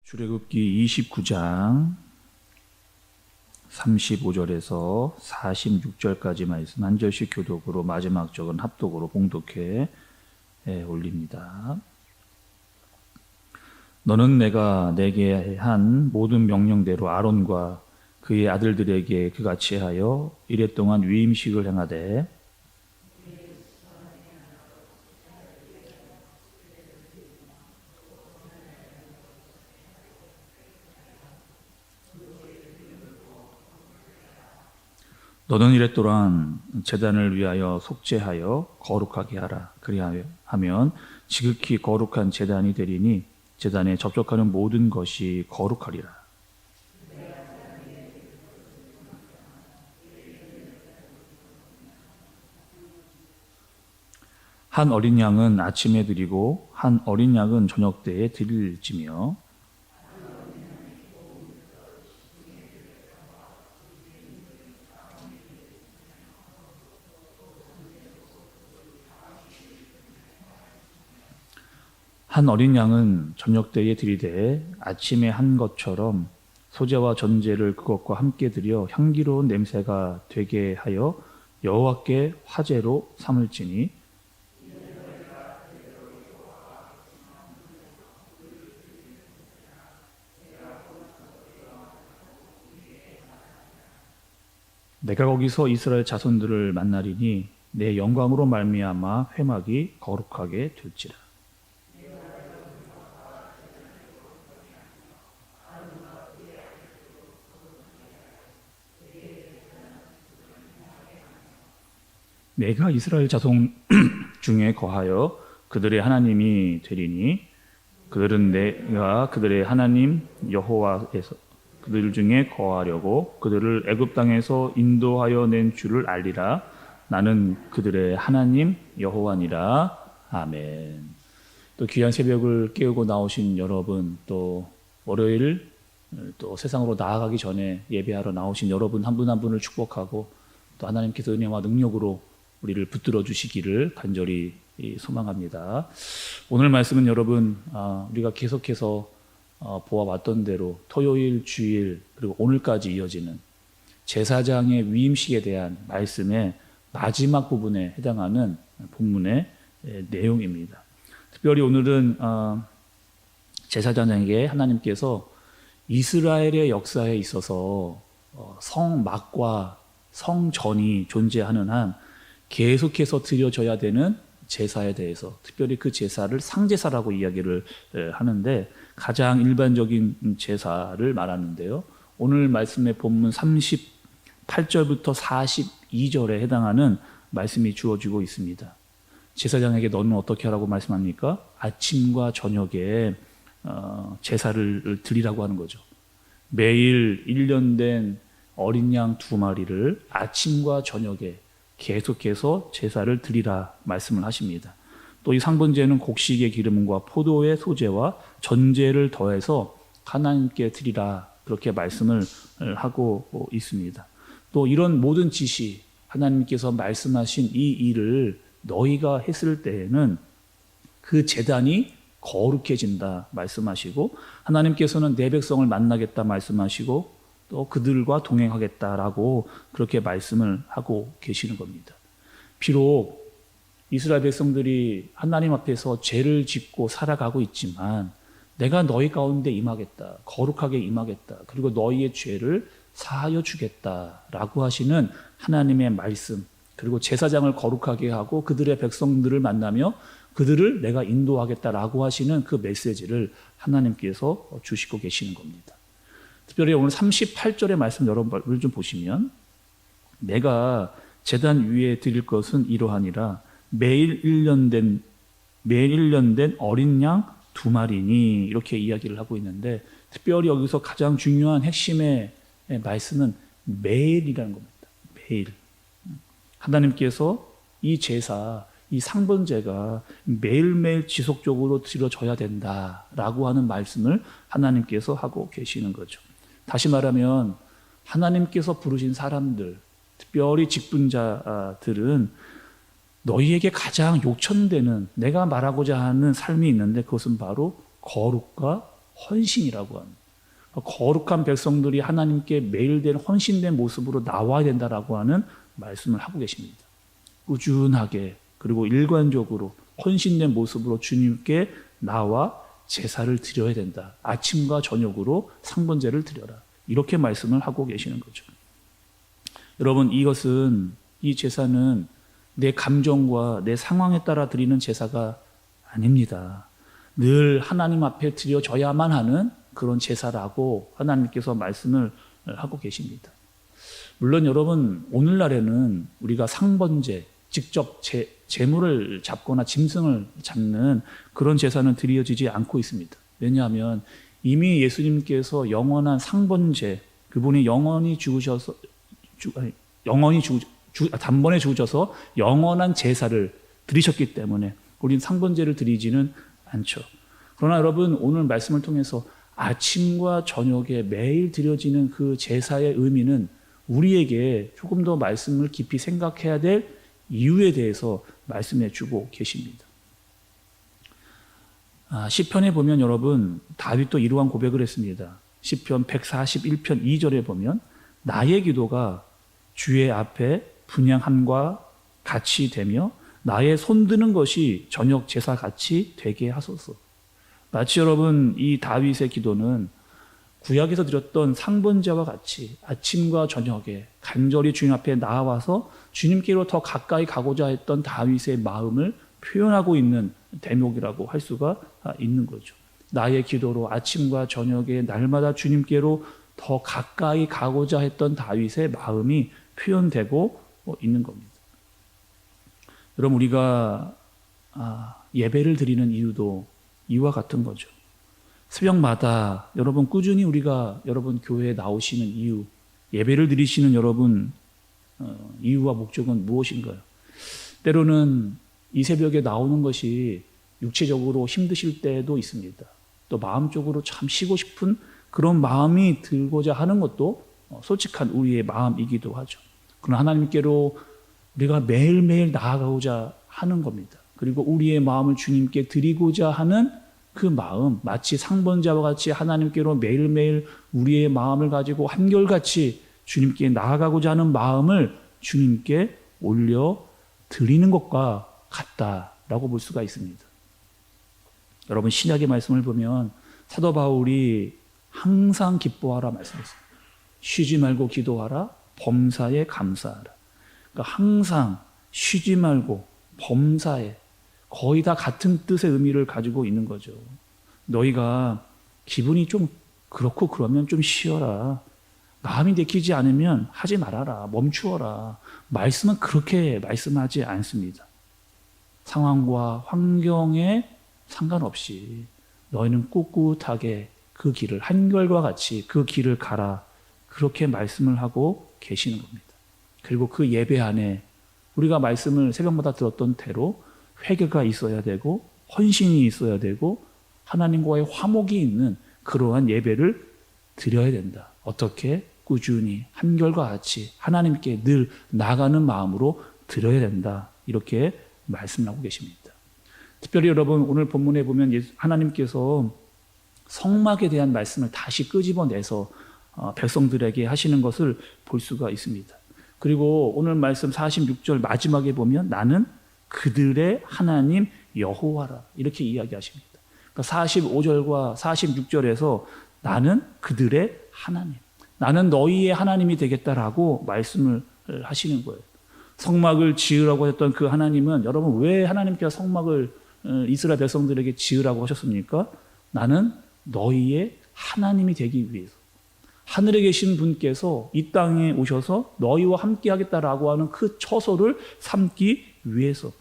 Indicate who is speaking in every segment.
Speaker 1: 출애굽기 29장 35절에서 46절까지 말씀 한 절씩 교독으로 마지막 적은 합독으로 봉독해 올립니다. 너는 내가 내게 한 모든 명령대로 아론과 그의 아들들에게 그같이 하여 이랫동안 위임식을 행하되 너는 이랫동안 제단을 위하여 속죄하여 거룩하게 하라. 그리하면 지극히 거룩한 제단이 되리니 제단에 접촉하는 모든 것이 거룩하리라. 한 어린 양은 아침에 드리고 한 어린 양은 저녁 때에 드릴지며 한 어린 양은 저녁 때에 드리되 아침에 한 것처럼 소제와 전제를 그것과 함께 드려 향기로운 냄새가 되게 하여 여호와께 화제로 삼을지니 내가 거기서 이스라엘 자손들을 만나리니 내 영광으로 말미암아 회막이 거룩하게 될지라. 내가 이스라엘 자손 중에 거하여 그들의 하나님이 되리니 그들은 내가 그들의 하나님 여호와에서 그들 중에 거하려고 그들을 애굽 땅에서 인도하여 낸 줄을 알리라. 나는 그들의 하나님 여호와니라. 아멘. 또 귀한 새벽을 깨우고 나오신 여러분, 또 월요일 또 세상으로 나아가기 전에 예배하러 나오신 여러분 한 분 한 분을 축복하고 또 하나님께서 은혜와 능력으로 우리를 붙들어 주시기를 간절히 소망합니다. 오늘 말씀은 여러분 우리가 계속해서 보아왔던 대로 토요일, 주일 그리고 오늘까지 이어지는 제사장의 위임식에 대한 말씀의 마지막 부분에 해당하는 본문의 내용입니다. 특별히 오늘은 제사장에게 하나님께서 이스라엘의 역사에 있어서 성막과 성전이 존재하는 한 계속해서 드려져야 되는 제사에 대해서 특별히 그 제사를 상제사라고 이야기를 하는데 가장 일반적인 제사를 말하는데요. 오늘 말씀의 본문 38절부터 42절에 해당하는 말씀이 주어지고 있습니다. 제사장에게 너는 어떻게 하라고 말씀합니까? 아침과 저녁에 제사를 드리라고 하는 거죠. 매일 1년 된 어린 양 2마리를 아침과 저녁에 계속해서 제사를 드리라 말씀을 하십니다. 또 이 상번제는 곡식의 기름과 포도의 소제와 전제를 더해서 하나님께 드리라 그렇게 말씀을 하고 있습니다. 또 이런 모든 지시 하나님께서 말씀하신 이 일을 너희가 했을 때에는 그 제단이 거룩해진다 말씀하시고 하나님께서는 내 백성을 만나겠다 말씀하시고 또 그들과 동행하겠다라고 그렇게 말씀을 하고 계시는 겁니다. 비록 이스라엘 백성들이 하나님 앞에서 죄를 짓고 살아가고 있지만 내가 너희 가운데 임하겠다, 거룩하게 임하겠다, 그리고 너희의 죄를 사하여 주겠다라고 하시는 하나님의 말씀, 그리고 제사장을 거룩하게 하고 그들의 백성들을 만나며 그들을 내가 인도하겠다라고 하시는 그 메시지를 하나님께서 주시고 계시는 겁니다. 특별히 오늘 38절의 말씀 여러분 좀 보시면 내가 제단 위에 드릴 것은 이러하니라 매일 1년 된 어린 양 2마리니 이렇게 이야기를 하고 있는데 특별히 여기서 가장 중요한 핵심의 말씀은 매일이라는 겁니다. 매일. 하나님께서 이 제사, 이 상번제가 매일매일 지속적으로 드려져야 된다라고 하는 말씀을 하나님께서 하고 계시는 거죠. 다시 말하면 하나님께서 부르신 사람들, 특별히 직분자들은 너희에게 가장 요청되는 내가 말하고자 하는 삶이 있는데 그것은 바로 거룩과 헌신이라고 합니다. 거룩한 백성들이 하나님께 매일된 헌신된 모습으로 나와야 된다라고 하는 말씀을 하고 계십니다. 꾸준하게 그리고 일관적으로 헌신된 모습으로 주님께 나와 제사를 드려야 된다. 아침과 저녁으로 상번제를 드려라. 이렇게 말씀을 하고 계시는 거죠. 여러분, 이 제사는 내 감정과 내 상황에 따라 드리는 제사가 아닙니다. 늘 하나님 앞에 드려져야만 하는 그런 제사라고 하나님께서 말씀을 하고 계십니다. 물론 여러분, 오늘날에는 우리가 상번제, 직접 제물을 잡거나 짐승을 잡는 그런 제사는 드려지지 않고 있습니다. 왜냐하면 이미 예수님께서 영원한 상번제, 그분이 단번에 죽으셔서 영원한 제사를 드리셨기 때문에 우리는 상번제를 드리지는 않죠. 그러나 여러분, 오늘 말씀을 통해서 아침과 저녁에 매일 드려지는 그 제사의 의미는 우리에게 조금 더 말씀을 깊이 생각해야 될 이유에 대해서 말씀해 주고 계십니다. 시편에 보면 여러분, 다윗도 이러한 고백을 했습니다. 시편 141편 2절에 보면 나의 기도가 주의 앞에 분향함과 같이 되며 나의 손드는 것이 저녁 제사같이 되게 하소서. 마치 여러분, 이 다윗의 기도는 구약에서 드렸던 상번제와 같이 아침과 저녁에 간절히 주님 앞에 나와서 주님께로 더 가까이 가고자 했던 다윗의 마음을 표현하고 있는 대목이라고 할 수가 있는 거죠. 나의 기도로 아침과 저녁에 날마다 주님께로 더 가까이 가고자 했던 다윗의 마음이 표현되고 있는 겁니다. 여러분, 우리가 예배를 드리는 이유도 이와 같은 거죠. 새벽마다 여러분 꾸준히 우리가 여러분 교회에 나오시는 이유, 예배를 드리시는 여러분 이유와 목적은 무엇인가요? 때로는 이 새벽에 나오는 것이 육체적으로 힘드실 때도 있습니다. 또 마음적으로 참 쉬고 싶은 그런 마음이 들고자 하는 것도 솔직한 우리의 마음이기도 하죠. 그러나 하나님께로 우리가 매일매일 나아가고자 하는 겁니다. 그리고 우리의 마음을 주님께 드리고자 하는 그 마음, 마치 상번제와 같이 하나님께로 매일매일 우리의 마음을 가지고 한결같이 주님께 나아가고자 하는 마음을 주님께 올려 드리는 것과 같다라고 볼 수가 있습니다. 여러분, 신약의 말씀을 보면 사도 바울이 항상 기뻐하라 말씀했습니다. 쉬지 말고 기도하라, 범사에 감사하라. 그러니까 항상 쉬지 말고 범사에, 거의 다 같은 뜻의 의미를 가지고 있는 거죠. 너희가 기분이 좀 그렇고 그러면 좀 쉬어라. 마음이 내키지 않으면 하지 말아라. 멈추어라. 말씀은 그렇게 말씀하지 않습니다. 상황과 환경에 상관없이 너희는 꿋꿋하게 그 길을, 한결과 같이 그 길을 가라. 그렇게 말씀을 하고 계시는 겁니다. 그리고 그 예배 안에 우리가 말씀을 새벽마다 들었던 대로 회개가 있어야 되고 헌신이 있어야 되고 하나님과의 화목이 있는 그러한 예배를 드려야 된다. 어떻게? 꾸준히 한결과 같이 하나님께 늘 나가는 마음으로 드려야 된다. 이렇게 말씀하고 계십니다. 특별히 여러분, 오늘 본문에 보면 하나님께서 성막에 대한 말씀을 다시 끄집어내서 백성들에게 하시는 것을 볼 수가 있습니다. 그리고 오늘 말씀 46절 마지막에 보면 나는 그들의 하나님 여호와라 이렇게 이야기하십니다. 그러니까 45절과 46절에서 나는 그들의 하나님, 나는 너희의 하나님이 되겠다라고 말씀을 하시는 거예요. 성막을 지으라고 했던 그 하나님은, 여러분, 왜 하나님께서 성막을 이스라엘 백성들에게 지으라고 하셨습니까? 나는 너희의 하나님이 되기 위해서. 하늘에 계신 분께서 이 땅에 오셔서 너희와 함께 하겠다라고 하는 그 처소를 삼기 위해서,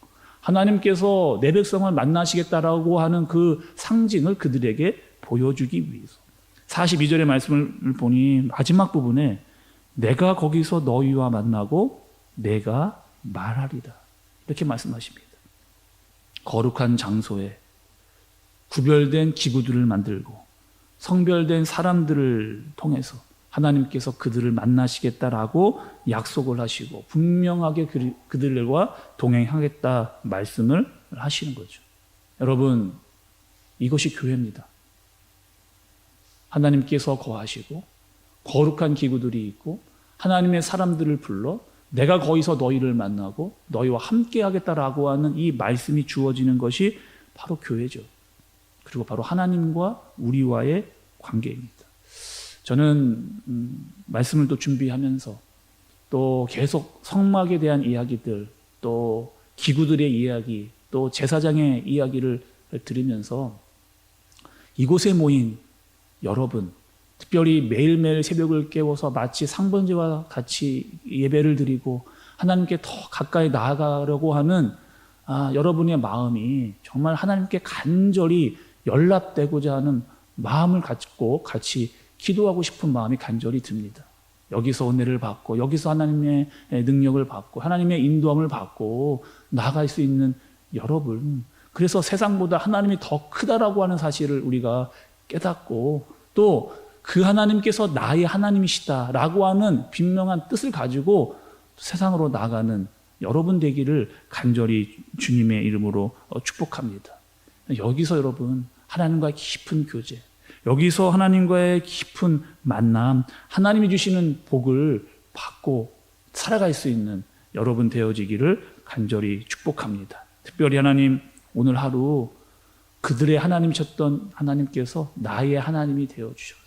Speaker 1: 하나님께서 내 백성을 만나시겠다라고 하는 그 상징을 그들에게 보여주기 위해서. 42절의 말씀을 보니 마지막 부분에 내가 거기서 너희와 만나고 내가 말하리라 이렇게 말씀하십니다. 거룩한 장소에 구별된 기구들을 만들고 성별된 사람들을 통해서 하나님께서 그들을 만나시겠다라고 약속을 하시고 분명하게 그들과 동행하겠다 말씀을 하시는 거죠. 여러분, 이것이 교회입니다. 하나님께서 거하시고 거룩한 기구들이 있고 하나님의 사람들을 불러 내가 거기서 너희를 만나고 너희와 함께 하겠다라고 하는 이 말씀이 주어지는 것이 바로 교회죠. 그리고 바로 하나님과 우리와의 관계입니다. 저는 말씀을 또 준비하면서 또 계속 성막에 대한 이야기들, 또 기구들의 이야기, 또 제사장의 이야기를 들으면서 이곳에 모인 여러분, 특별히 매일매일 새벽을 깨워서 마치 상번제와 같이 예배를 드리고 하나님께 더 가까이 나아가려고 하는 여러분의 마음이 정말 하나님께 간절히 연락되고자 하는 마음을 갖고 같이 기도하고 싶은 마음이 간절히 듭니다. 여기서 은혜를 받고 여기서 하나님의 능력을 받고 하나님의 인도함을 받고 나아갈 수 있는 여러분, 그래서 세상보다 하나님이 더 크다라고 하는 사실을 우리가 깨닫고 또 그 하나님께서 나의 하나님이시다라고 하는 분명한 뜻을 가지고 세상으로 나가는 여러분 되기를 간절히 주님의 이름으로 축복합니다. 여기서 여러분 하나님과의 깊은 교제, 여기서 하나님과의 깊은 만남, 하나님이 주시는 복을 받고 살아갈 수 있는 여러분 되어지기를 간절히 축복합니다. 특별히 하나님, 오늘 하루 그들의 하나님이셨던 하나님께서 나의 하나님이 되어주셔서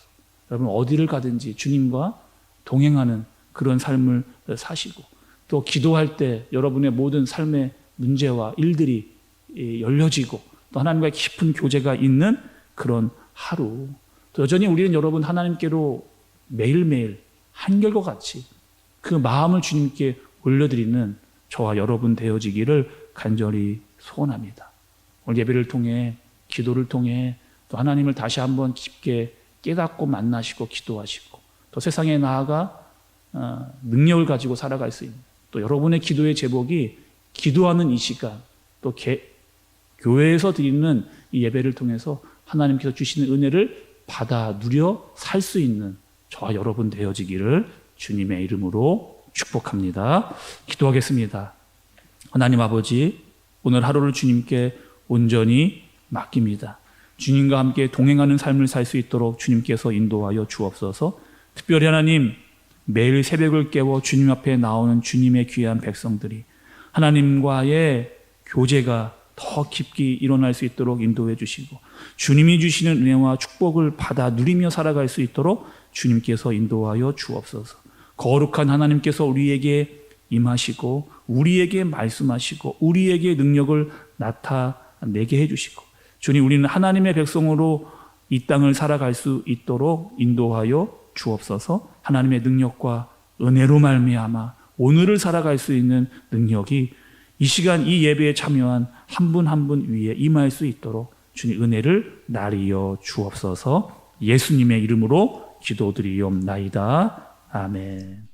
Speaker 1: 여러분 어디를 가든지 주님과 동행하는 그런 삶을 사시고 또 기도할 때 여러분의 모든 삶의 문제와 일들이 열려지고 또 하나님과의 깊은 교제가 있는 그런 하루, 또 여전히 우리는 여러분 하나님께로 매일매일 한결과 같이 그 마음을 주님께 올려드리는 저와 여러분 되어지기를 간절히 소원합니다. 오늘 예배를 통해 기도를 통해 또 하나님을 다시 한번 깊게 깨닫고 만나시고 기도하시고 또 세상에 나아가 능력을 가지고 살아갈 수 있는 또 여러분의 기도의 제목이 기도하는 이 시간 또 교회에서 드리는 이 예배를 통해서 하나님께서 주시는 은혜를 받아 누려 살 수 있는 저와 여러분 되어지기를 주님의 이름으로 축복합니다. 기도하겠습니다. 하나님 아버지, 오늘 하루를 주님께 온전히 맡깁니다. 주님과 함께 동행하는 삶을 살 수 있도록 주님께서 인도하여 주옵소서. 특별히 하나님, 매일 새벽을 깨워 주님 앞에 나오는 주님의 귀한 백성들이 하나님과의 교제가 더 깊이 일어날 수 있도록 인도해 주시고 주님이 주시는 은혜와 축복을 받아 누리며 살아갈 수 있도록 주님께서 인도하여 주옵소서. 거룩한 하나님께서 우리에게 임하시고 우리에게 말씀하시고 우리에게 능력을 나타내게 해주시고 주님, 우리는 하나님의 백성으로 이 땅을 살아갈 수 있도록 인도하여 주옵소서. 하나님의 능력과 은혜로 말미암아 오늘을 살아갈 수 있는 능력이 이 시간 이 예배에 참여한 한 분 한 분 위에 임할 수 있도록 주님 은혜를 나리어 주옵소서. 예수님의 이름으로 기도드리옵나이다. 아멘.